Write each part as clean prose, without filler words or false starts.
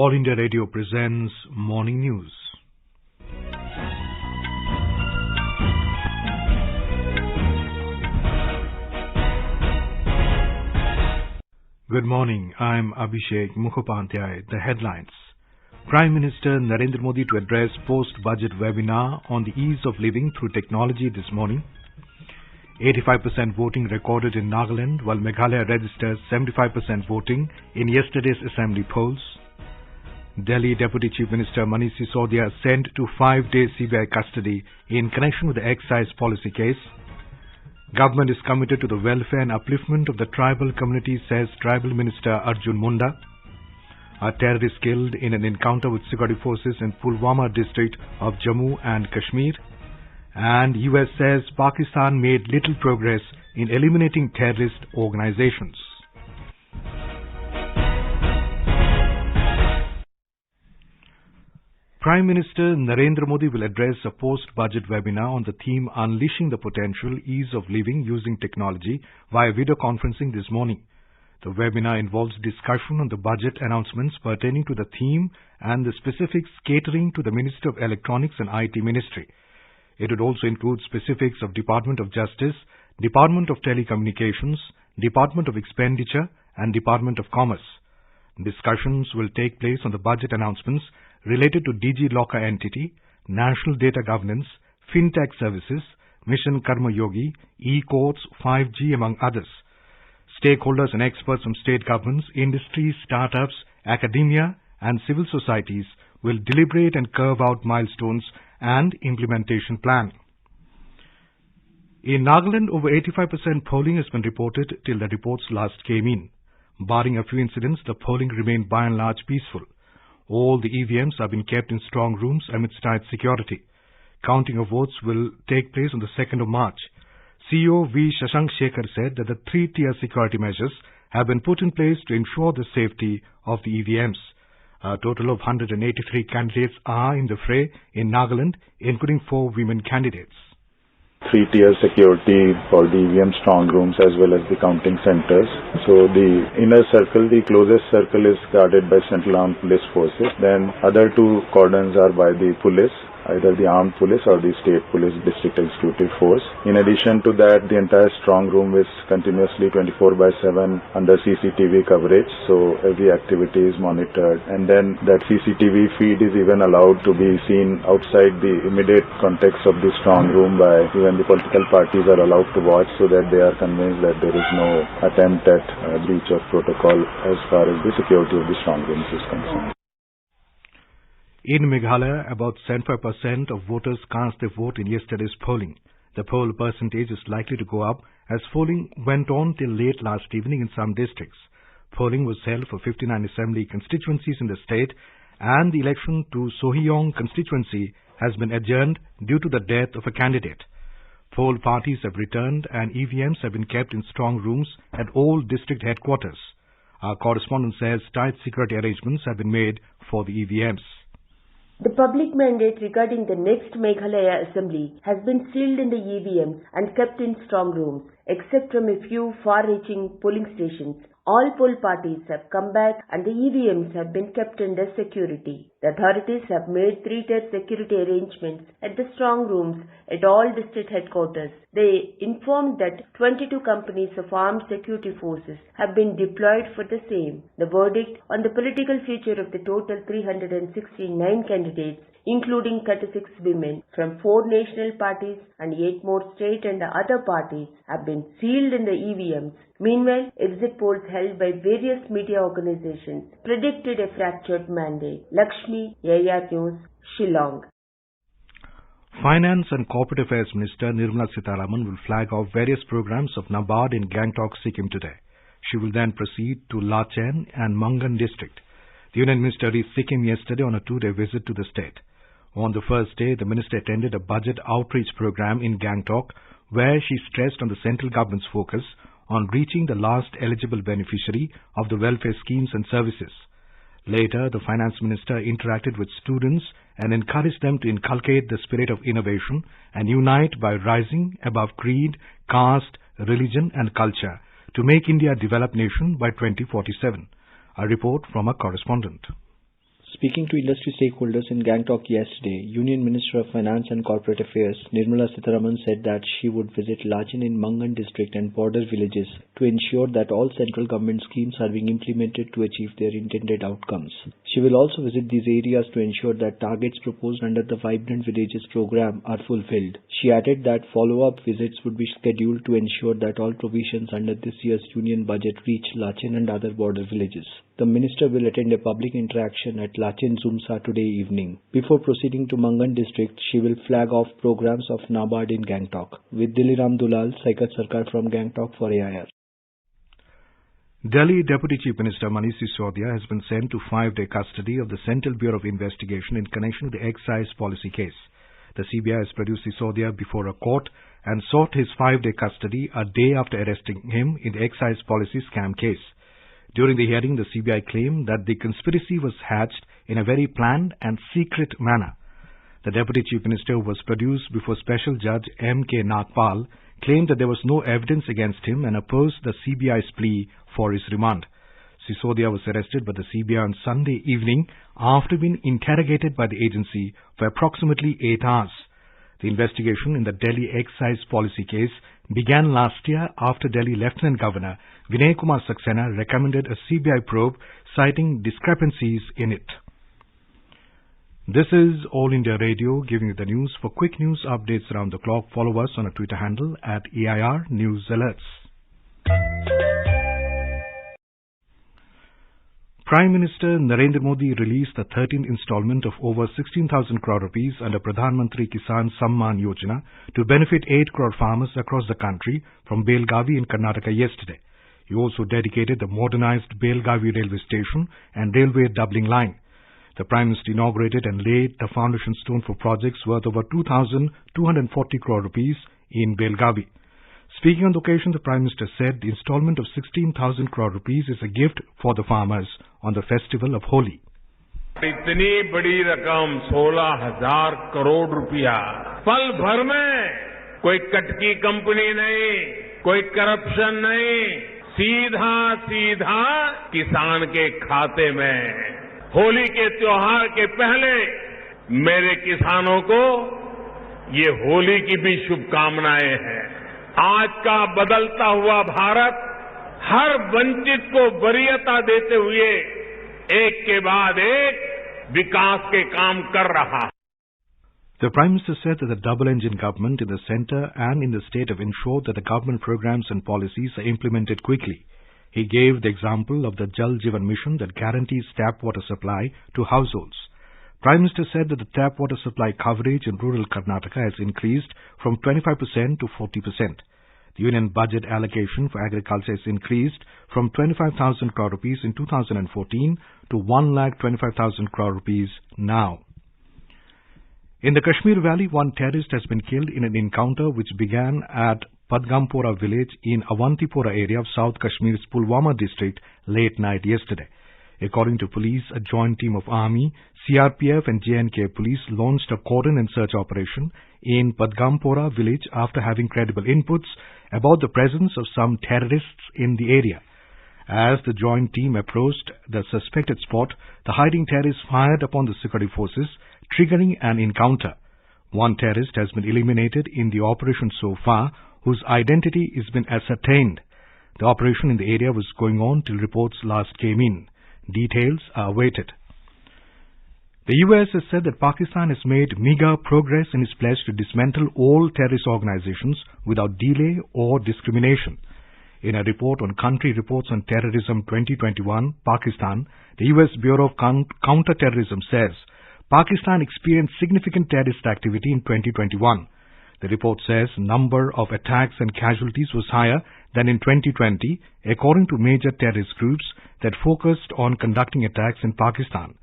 All India Radio presents Morning News. Good morning. I'm Abhishek Mukhopadhyay. The headlines. Prime Minister Narendra Modi to address post-budget webinar on the ease of living through technology this morning. 85% voting recorded in Nagaland, while Meghalaya registers 75% voting in yesterday's assembly polls. Delhi Deputy Chief Minister Manish Sisodia sent to 5-day CBI custody in connection with the excise policy case. Government is committed to the welfare and upliftment of the tribal community, says Tribal Minister Arjun Munda. A terrorist killed in an encounter with security forces in Pulwama district of Jammu and Kashmir. And US says Pakistan made little progress in eliminating terrorist organizations. Prime Minister Narendra Modi will address a post-budget webinar on the theme Unleashing the Potential, Ease of Living Using Technology via video conferencing this morning. The webinar involves discussion on the budget announcements pertaining to the theme and the specifics catering to the Minister of Electronics and IT Ministry. It would also include specifics of Department of Justice, Department of Telecommunications, Department of Expenditure and Department of Commerce. Discussions will take place on the budget announcements related to DG Locker entity, national data governance, fintech services, Mission Karma Yogi, e-courts, 5G among others. Stakeholders and experts from state governments, industries, startups, academia and civil societies will deliberate and carve out milestones and implementation plan. In Nagaland, over 85% polling has been reported till the reports last came in. Barring a few incidents, the polling remained by and large peaceful. All the EVMs have been kept in strong rooms amidst tight security. Counting of votes will take place on the 2nd of March. CEO V. Shashank Shekhar said that the 3-tier security measures have been put in place to ensure the safety of the EVMs. A total of 183 candidates are in the fray in Nagaland, including 4 women candidates. 3-tier security for the EVM strong rooms as well as the counting centers. So the inner circle, the closest circle is guarded by Central Armed Police Forces. Then other 2 cordons are by the police, either the armed police or the state police district executive force. In addition to that, the entire strong room is continuously 24/7 under CCTV coverage, so every activity is monitored. And then that CCTV feed is even allowed to be seen outside the immediate context of the strong room by even the political parties are allowed to watch, so that they are convinced that there is no attempt at breach of protocol as far as the security of the strong rooms is concerned. In Meghalaya, about 75% of voters cast their vote in yesterday's polling. The poll percentage is likely to go up as polling went on till late last evening in some districts. Polling was held for 59 assembly constituencies in the state, and the election to Sohiyong constituency has been adjourned due to the death of a candidate. Poll parties have returned and EVMs have been kept in strong rooms at all district headquarters. Our correspondent says tight security arrangements have been made for the EVMs. The public mandate regarding the next Meghalaya assembly has been sealed in the EVMs and kept in strong rooms. Except from a few far-reaching polling stations, all poll parties have come back and the EVMs have been kept under security. The authorities have made 3-tier security arrangements at the strong rooms at all district headquarters. They informed that 22 companies of armed security forces have been deployed for the same. The verdict on the political future of the total 369 candidates, including 36 women from 4 national parties and 8 more state and other parties, have been sealed in the EVMs. Meanwhile, exit polls held by various media organizations predicted a fractured mandate. Lakshmi, AR News, Shillong. Finance and Corporate Affairs Minister Nirmala Sitharaman will flag off various programs of NABARD in Gangtok, Sikkim today. She will then proceed to Lachen and Mangan district. The Union Minister reached Sikkim yesterday on a 2-day visit to the state. On the first day, the minister attended a budget outreach program in Gangtok, where she stressed on the central government's focus on reaching the last eligible beneficiary of the welfare schemes and services. Later, the finance minister interacted with students and encouraged them to inculcate the spirit of innovation and unite by rising above creed, caste, religion and culture to make India a developed nation by 2047. A report from a correspondent. Speaking to industry stakeholders in Gangtok yesterday, Union Minister of Finance and Corporate Affairs Nirmala Sitharaman said that she would visit Lachin in Mangan district and border villages to ensure that all central government schemes are being implemented to achieve their intended outcomes. She will also visit these areas to ensure that targets proposed under the Vibrant Villages program are fulfilled. She added that follow-up visits would be scheduled to ensure that all provisions under this year's union budget reach Lachin and other border villages. The minister will attend a public interaction at Lachin Zumsa today evening. Before proceeding to Mangan district, she will flag off programs of NABARD in Gangtok. With Diliram Dulal, Saikat Sarkar from Gangtok for AIR. Delhi Deputy Chief Minister Manish Sisodia has been sent to 5-day custody of the Central Bureau of Investigation in connection with the excise policy case. The CBI has produced Sisodia before a court and sought his 5-day custody a day after arresting him in the excise policy scam case. During the hearing, the CBI claimed that the conspiracy was hatched in a very planned and secret manner. The Deputy Chief Minister, who was produced before Special Judge M.K. Nagpal, claimed that there was no evidence against him and opposed the CBI's plea for his remand. Sisodia was arrested by the CBI on Sunday evening after being interrogated by the agency for approximately 8 hours. The investigation in the Delhi excise policy case began last year after Delhi Lieutenant Governor Vinay Kumar Saxena recommended a CBI probe citing discrepancies in it. This is All India Radio giving you the news. For quick news updates around the clock, follow us on our Twitter handle at EIR News Alerts. Prime Minister Narendra Modi released the 13th installment of over 16,000 crore rupees under Pradhan Mantri Kisan Samman Yojana to benefit 8 crore farmers across the country from Belgavi in Karnataka yesterday. He also dedicated the modernized Belgavi railway station and railway doubling line. The Prime Minister inaugurated and laid the foundation stone for projects worth over 2,240 crore rupees in Belgavi. Speaking on the occasion, the Prime Minister said the installment of 16,000 crore rupees is a gift for the farmers on the festival of Holi. इतनी बड़ी रकम 16,000 करोड़ रुपया पल भर में कोई kutki company नहीं, कोई करप्शन नहीं, सीधा सीधा किसान के खाते में। होली के त्योहार के पहले मेरे किसानों को ये होली की भी शुभकामनाएं हैं। आज का बदलता हुआ भारत हर वंचित को वरीयता देते हुए एक के बाद एक विकास के काम कर रहा है। The Prime Minister said that the double-engine government in the centre and in the state have ensured that the government programs and policies are implemented quickly. He gave the example of the Jal Jeevan Mission that guarantees tap water supply to households. Prime Minister said that the tap water supply coverage in rural Karnataka has increased from 25% to 40%. The union budget allocation for agriculture has increased from 25,000 crore rupees in 2014 to 1,25,000 crore rupees now. In the Kashmir Valley, one terrorist has been killed in an encounter which began at Padgampora village in Avantipora area of South Kashmir's Pulwama district late night yesterday. According to police, a joint team of Army, CRPF and J&K police launched a cordon and search operation in Padgampora village after having credible inputs about the presence of some terrorists in the area. As the joint team approached the suspected spot, the hiding terrorists fired upon the security forces, triggering an encounter. One terrorist has been eliminated in the operation so far, whose identity has been ascertained. The operation in the area was going on till reports last came in. Details are awaited. The US has said that Pakistan has made meager progress in its pledge to dismantle all terrorist organizations without delay or discrimination. In a report on Country Reports on Terrorism 2021, Pakistan, the US Bureau of Counter-Terrorism says Pakistan experienced significant terrorist activity in 2021. The report says number of attacks and casualties was higher than in 2020, according to major terrorist groups that focused on conducting attacks in Pakistan.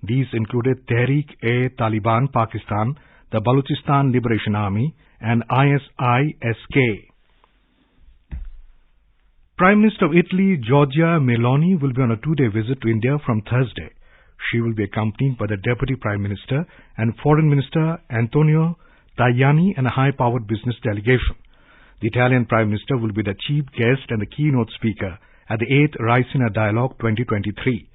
These included Tehreek-e-Taliban Pakistan, the Balochistan Liberation Army, and ISISK. Prime Minister of Italy, Giorgia Meloni, will be on a 2-day visit to India from Thursday. She will be accompanied by the Deputy Prime Minister and Foreign Minister Antonio Tajani and a high-powered business delegation. The Italian Prime Minister will be the chief guest and the keynote speaker at the 8th Raisina Dialogue 2023.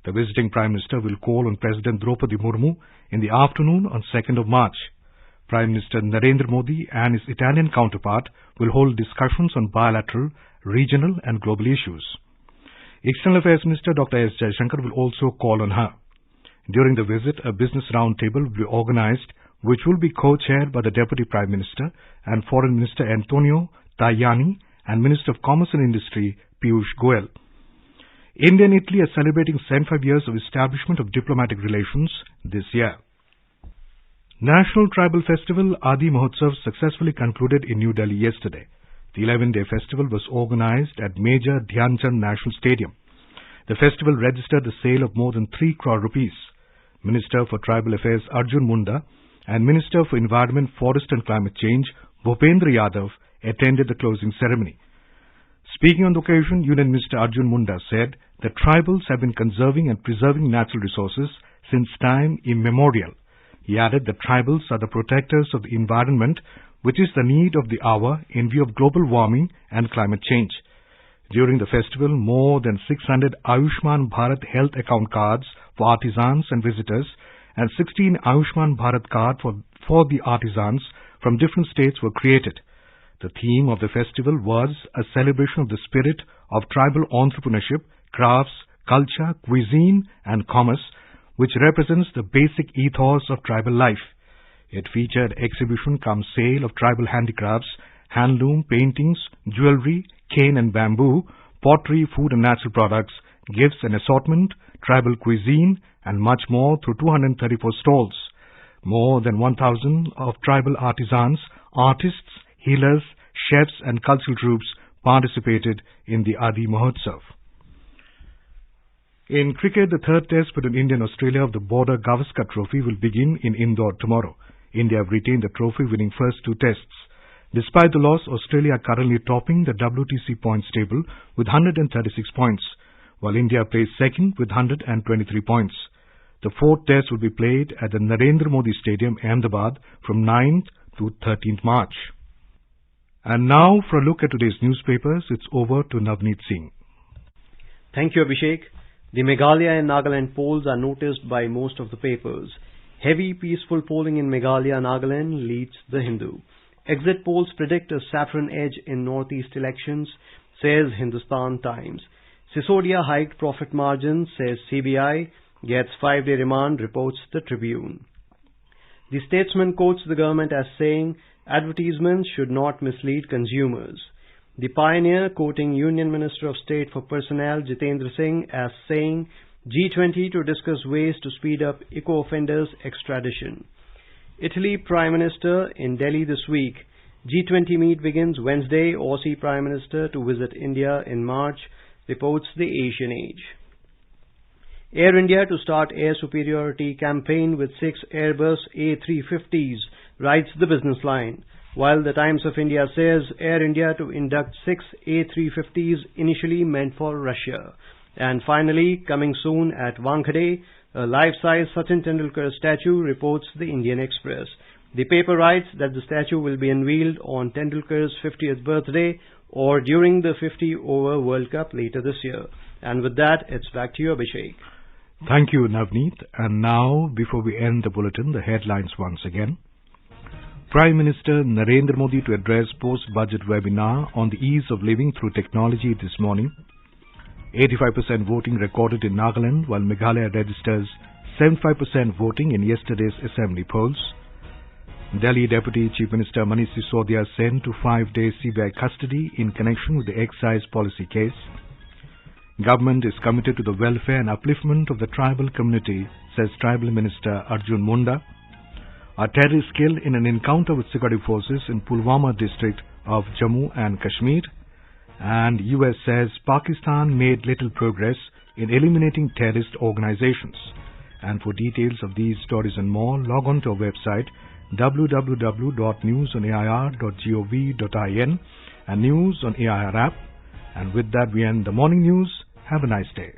The visiting Prime Minister will call on President Draupadi Murmu in the afternoon on 2nd of March. Prime Minister Narendra Modi and his Italian counterpart will hold discussions on bilateral, regional and global issues. External Affairs Minister Dr. S. Jaishankar will also call on her. During the visit, a business roundtable will be organized, which will be co-chaired by the Deputy Prime Minister and Foreign Minister Antonio Tajani and Minister of Commerce and Industry Piyush Goyal. India and Italy are celebrating 75 years of establishment of diplomatic relations this year. National Tribal Festival Adi Mahotsav successfully concluded in New Delhi yesterday. The 11-day festival was organized at Major Dhyan Chand National Stadium. The festival registered the sale of more than 3 crore rupees. Minister for Tribal Affairs Arjun Munda and Minister for Environment, Forest and Climate Change Bhupendra Yadav attended the closing ceremony. Speaking on the occasion, Union Minister Arjun Munda said that tribals have been conserving and preserving natural resources since time immemorial. He added that tribals are the protectors of the environment, which is the need of the hour in view of global warming and climate change. During the festival, more than 600 Ayushman Bharat health account cards for artisans and visitors and 16 Ayushman Bharat cards for the artisans from different states were created. The theme of the festival was a celebration of the spirit of tribal entrepreneurship, crafts, culture, cuisine and commerce, which represents the basic ethos of tribal life. It featured exhibition cum sale of tribal handicrafts, handloom, paintings, jewelry, cane and bamboo, pottery, food and natural products, gifts and assortment, tribal cuisine and much more through 234 stalls. More than 1,000 of tribal artisans, artists, healers, chefs and cultural groups participated in the Adi Mahotsav. In cricket, the third test between India and Australia of the Border Gavaskar Trophy will begin in Indore tomorrow. India have retained the trophy, winning first 2 tests. Despite the loss, Australia are currently topping the WTC points table with 136 points, while India plays second with 123 points. The 4th test will be played at the Narendra Modi Stadium, Ahmedabad, from 9th to 13th March. And now, for a look at today's newspapers, it's over to Navneet Singh. Thank you, Abhishek. The Meghalaya and Nagaland polls are noticed by most of the papers. Heavy, peaceful polling in Meghalaya, Nagaland leads the Hindu. Exit polls predict a saffron edge in Northeast elections, says Hindustan Times. Sisodia hiked profit margin, says CBI. Gets 5-day remand, reports the Tribune. The Statesman quotes the government as saying advertisements should not mislead consumers. The Pioneer quoting Union Minister of State for Personnel Jitendra Singh as saying G20 to discuss ways to speed up eco-offenders extradition. Italy Prime Minister in Delhi this week. G20 meet begins Wednesday. Aussie Prime Minister to visit India in March, reports the Asian Age. Air India to start air superiority campaign with 6 Airbus A350s, writes the Business Line. While the Times of India says Air India to induct 6 A350s initially meant for Russia. And finally, coming soon at Wankhede, a life-size Sachin Tendulkar statue, reports the Indian Express. The paper writes that the statue will be unveiled on Tendulkar's 50th birthday or during the 50-over World Cup later this year. And with that, it's back to you, Abhishek. Thank you, Navneet. And now, before we end the bulletin, the headlines once again. Prime Minister Narendra Modi to address post-budget webinar on the ease of living through technology this morning. 85% voting recorded in Nagaland, while Meghalaya registers 75% voting in yesterday's assembly polls. Delhi Deputy Chief Minister Manish Sisodia sent to 5-day CBI custody in connection with the excise policy case. Government is committed to the welfare and upliftment of the tribal community, says Tribal Minister Arjun Munda. A terrorist killed in an encounter with security forces in Pulwama district of Jammu and Kashmir. And US says Pakistan made little progress in eliminating terrorist organizations. And for details of these stories and more, log on to our website www.newsonair.gov.in and News on AIR app. And with that, we end the morning news. Have a nice day.